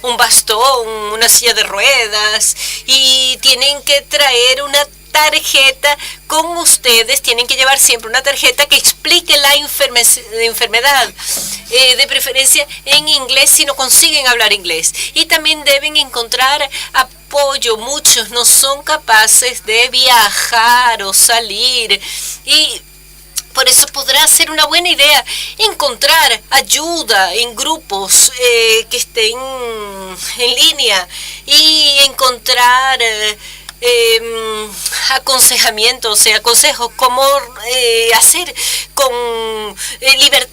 Speaker 2: un bastón, una silla de ruedas, y tienen que traer una tarjeta con ustedes. Tienen que llevar siempre una tarjeta que explique la enfermedad, de preferencia en inglés si no consiguen hablar inglés. Y también deben encontrar apoyo. Muchos no son capaces de viajar o salir y Por eso podrá ser una buena idea encontrar ayuda en grupos que estén en línea y encontrar aconsejamiento, o sea, consejos, cómo hacer con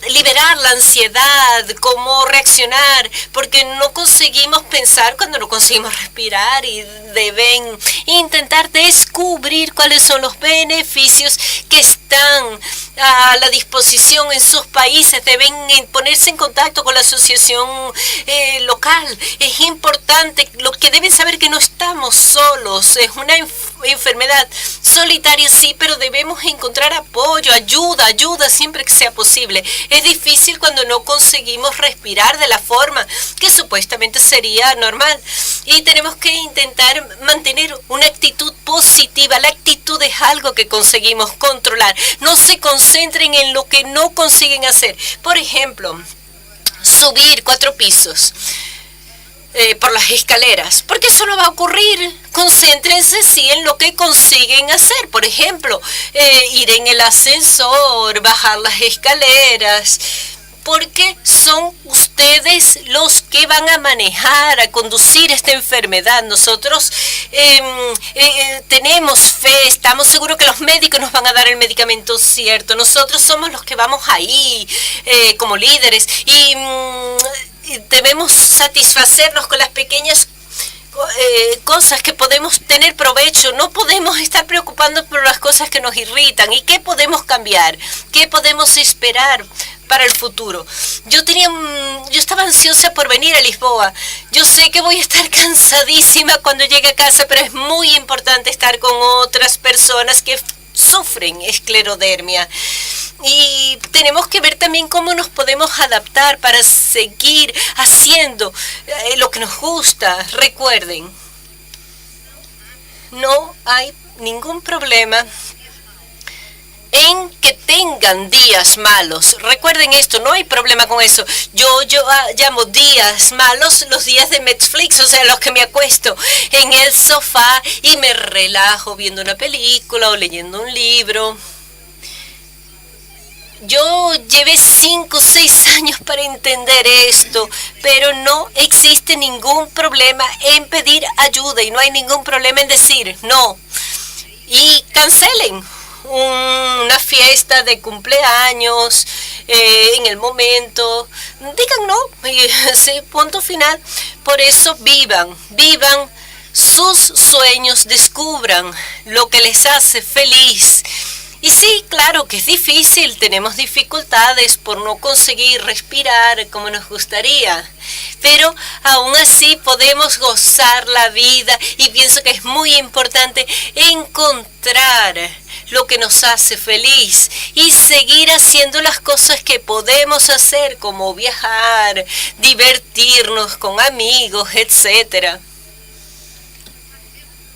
Speaker 2: liberar la ansiedad, cómo reaccionar, porque no conseguimos pensar cuando no conseguimos respirar y deben intentar descubrir cuáles son los beneficios que están a la disposición en sus países. Deben ponerse en contacto con la asociación local. Es importante, lo que deben saber que no estamos solos, es una enfermedad solitaria, sí, pero debemos encontrar apoyo, ayuda siempre que sea posible. Es difícil cuando no conseguimos respirar de la forma que supuestamente sería normal, y tenemos que intentar mantener una actitud positiva. La actitud es algo que conseguimos controlar. No se concentren en lo que no consiguen hacer. Por ejemplo, subir 4 pisos por las escaleras, porque eso no va a ocurrir. Concéntrense sí en lo que consiguen hacer. Por ejemplo, ir en el ascensor, bajar las escaleras, porque son ustedes los que van a manejar, a conducir esta enfermedad. Nosotros tenemos fe, estamos seguros que los médicos nos van a dar el medicamento cierto. Nosotros somos los que vamos ahí como líderes, y debemos satisfacernos con las pequeñas cosas que podemos tener provecho. No podemos estar preocupando por las cosas que nos irritan. ¿Y qué podemos cambiar? ¿Qué podemos esperar para el futuro? Yo estaba ansiosa por venir a Lisboa. Yo sé que voy a estar cansadísima cuando llegue a casa, pero es muy importante estar con otras personas que sufren esclerodermia. Y tenemos que ver también cómo nos podemos adaptar para seguir haciendo lo que nos gusta. Recuerden, no hay ningún problema en que tengan días malos. Recuerden esto, no hay problema con eso. Yo llamo días malos los días de Netflix, o sea, los que me acuesto en el sofá y me relajo viendo una película o leyendo un libro. Yo llevé 5 o 6 años para entender esto, pero no existe ningún problema en pedir ayuda y no hay ningún problema en decir no. Y cancelen una fiesta de cumpleaños en el momento. Digan no, sí, punto final. Por eso vivan sus sueños, descubran lo que les hace feliz. Y sí, claro que es difícil, tenemos dificultades por no conseguir respirar como nos gustaría, pero aún así podemos gozar la vida, y pienso que es muy importante encontrar lo que nos hace feliz y seguir haciendo las cosas que podemos hacer, como viajar, divertirnos con amigos, etc.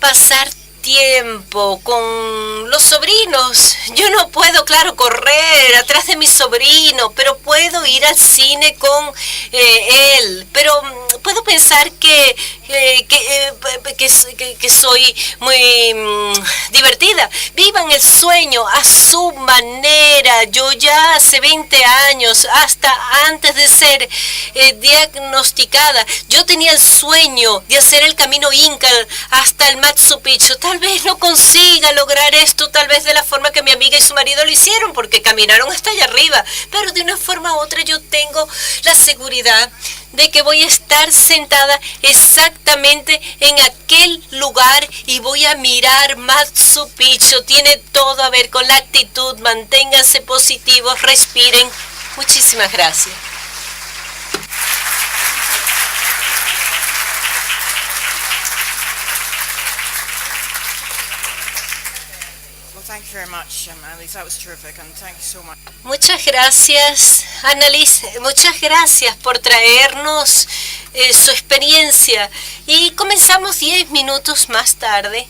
Speaker 2: Pasar tiempo con los sobrinos. Yo no puedo, claro, correr atrás de mi sobrino, pero puedo ir al cine con él. Pero puedo pensar que soy muy divertida. Vivan el sueño a su manera. Yo ya hace 20 años, hasta antes de ser diagnosticada, yo tenía el sueño de hacer el camino Inca hasta el Machu Picchu. Tal vez no consiga lograr esto, tal vez de la forma que mi amiga y su marido lo hicieron, porque caminaron hasta allá arriba, pero de una forma u otra yo tengo la seguridad de que voy a estar sentada exactamente en aquel lugar y voy a mirar Machu Picchu. Tiene todo a ver con la actitud. Manténganse positivos, respiren. Muchísimas gracias.
Speaker 3: Thank you very much, Annalise. That was terrific, and thank you so much.
Speaker 2: Muchas gracias, Annalise. Muchas gracias por traernos su experiencia. Y comenzamos 10 minutos más tarde.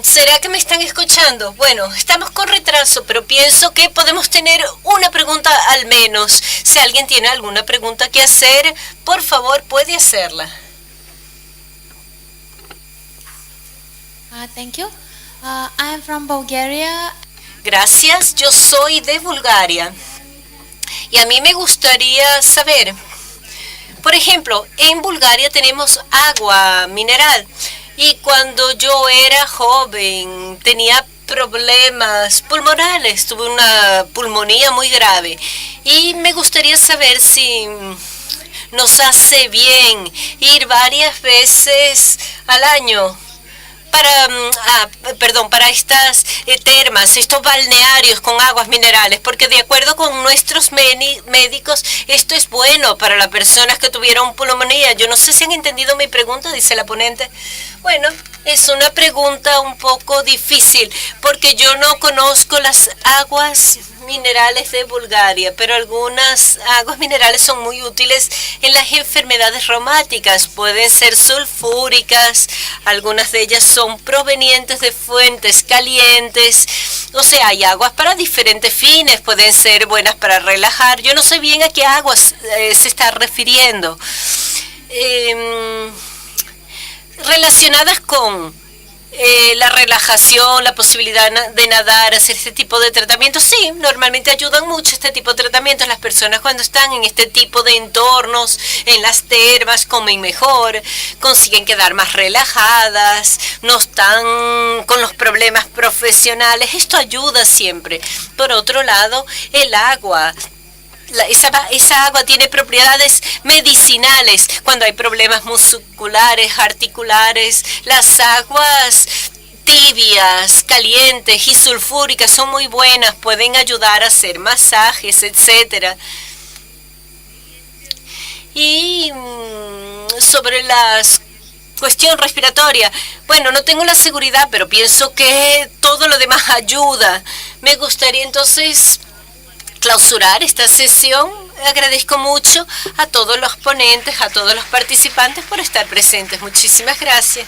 Speaker 2: ¿Será que me están escuchando? Bueno, estamos con retraso, pero pienso que podemos tener una pregunta al menos. Si alguien tiene alguna pregunta que hacer, por favor, puede hacerla.
Speaker 1: Thank you.
Speaker 5: I'm from Bulgaria.
Speaker 2: Gracias, yo soy de Bulgaria. Y a mí me gustaría saber, por ejemplo, en Bulgaria tenemos agua mineral. Y cuando yo era joven tenía problemas pulmonales, tuve una pulmonía muy grave. Y me gustaría saber si nos hace bien ir varias veces al año para estas termas, estos balnearios con aguas minerales, porque de acuerdo con nuestros médicos, esto es bueno para las personas que tuvieron pulmonía. Yo no sé si han entendido mi pregunta, dice la ponente. Bueno, es una pregunta un poco difícil, porque yo no conozco las aguas minerales de Bulgaria, pero algunas aguas minerales son muy útiles en las enfermedades reumáticas. Pueden ser sulfúricas, algunas de ellas son provenientes de fuentes calientes. O sea, hay aguas para diferentes fines, pueden ser buenas para relajar. Yo no sé bien a qué aguas se está refiriendo. Relacionadas con la relajación, la posibilidad de nadar, hacer este tipo de tratamientos. Sí, normalmente ayudan mucho este tipo de tratamientos. Las personas cuando están en este tipo de entornos, en las termas, comen mejor, consiguen quedar más relajadas, no están con los problemas profesionales. Esto ayuda siempre. Por otro lado, el agua. Esa agua tiene propiedades medicinales cuando hay problemas musculares, articulares. Las aguas tibias, calientes y sulfúricas son muy buenas, pueden ayudar a hacer masajes, etc. Y sobre la cuestión respiratoria, bueno, no tengo la seguridad, pero pienso que todo lo demás ayuda. Me gustaría entonces clausurar esta sesión. Agradezco mucho a todos los ponentes, a todos los participantes por estar presentes. Muchísimas gracias.